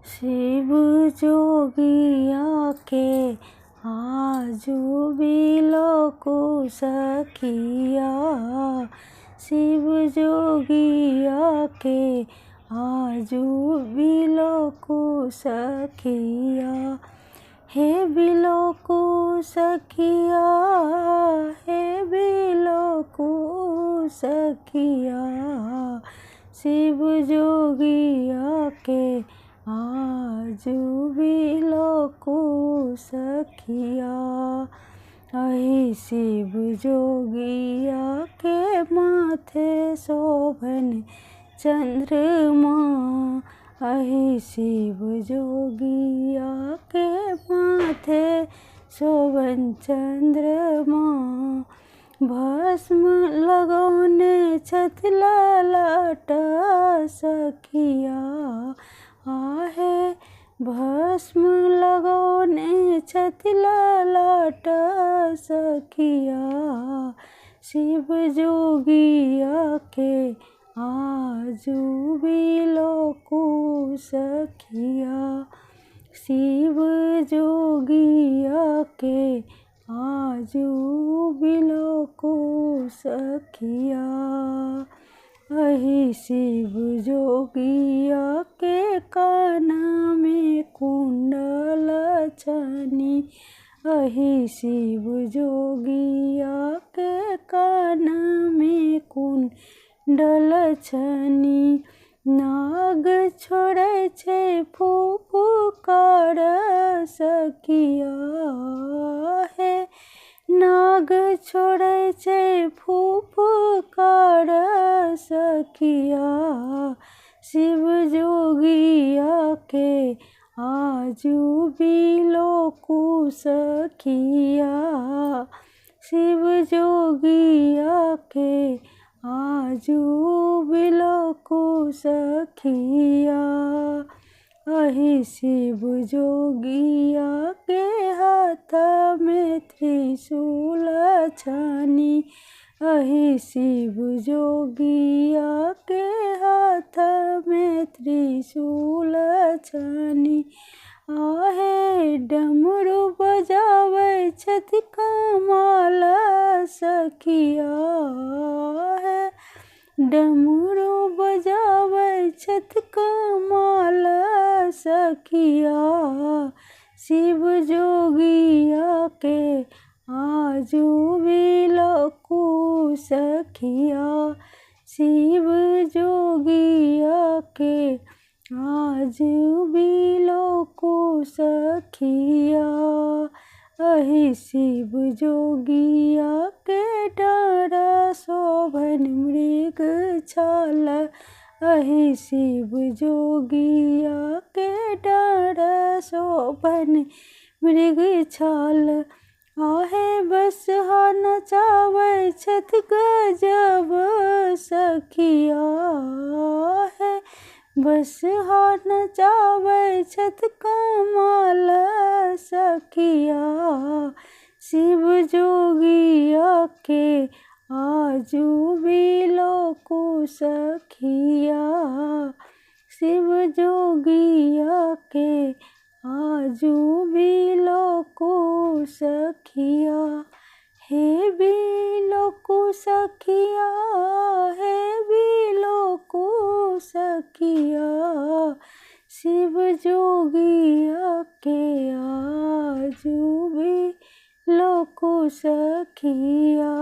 शिव जोगिया के आजू बिलोकु सखिया। शिव जोगिया के आजू बिलोकु सखिया। हे बिलोकु सखिया, हे बिलोकु सखिया। शिव जोगिया के आजू बिलोकु सखिया। अहि शिव जोगिया के माथे शोभन चंद्रमा। अहि शिव जोगिया के माथे शोभन चंद्रमा। भस्म लगौने छथि ललाट सखिया। आहे भस्म लगौने छथि ललाट सखिया। शिव जोगिया के आजू बिलोकु सखिया। शिव जोगिया के आजू बिलोकु सखिया। अहि शिव जोगिया के कान में कुंडल छनी। अहि शिव जोगिया के कान में कुंडल छनी। नाग छोड़े छे फुफकार सखिया। हे नाग छोड़े छे फुफकार सखिया। शिव जोगिया के आजू बिलोकु सखिया। शिव जोगिया के आजू बिलोकु सखिया। अहि शिव जोगिया के हाथ में त्रिशूल छनी। अहि शिव जोगिया के हाथ में त्रिशूल छनी। आहे डमरू बजावे छथि कमाल सखिया। है डमरू बजावे छथि कमाल सखिया। शिव जोगिया के आजू बिलोकु सखिया। शिव जोगिया के आजू बिलोकु सखिया। अहि शिव जोगिया के डाँड़ शोभन मृग छाल। अहि शिव जोगिया के डाँड़ शोभन मृग छाल। आहे बसहा नचावे छथि गजब सखिया। है बसहा नचावे छथि कमाल सखिया। शिव जोगिया के आजू बिलोकु सखिया। शिव जोगिया के आजू बिलोकु सखिया। हे बिलोकु सखिया, हे बिलोकु सखिया। शिव जोगिया के आजू बिलोकु सखिया।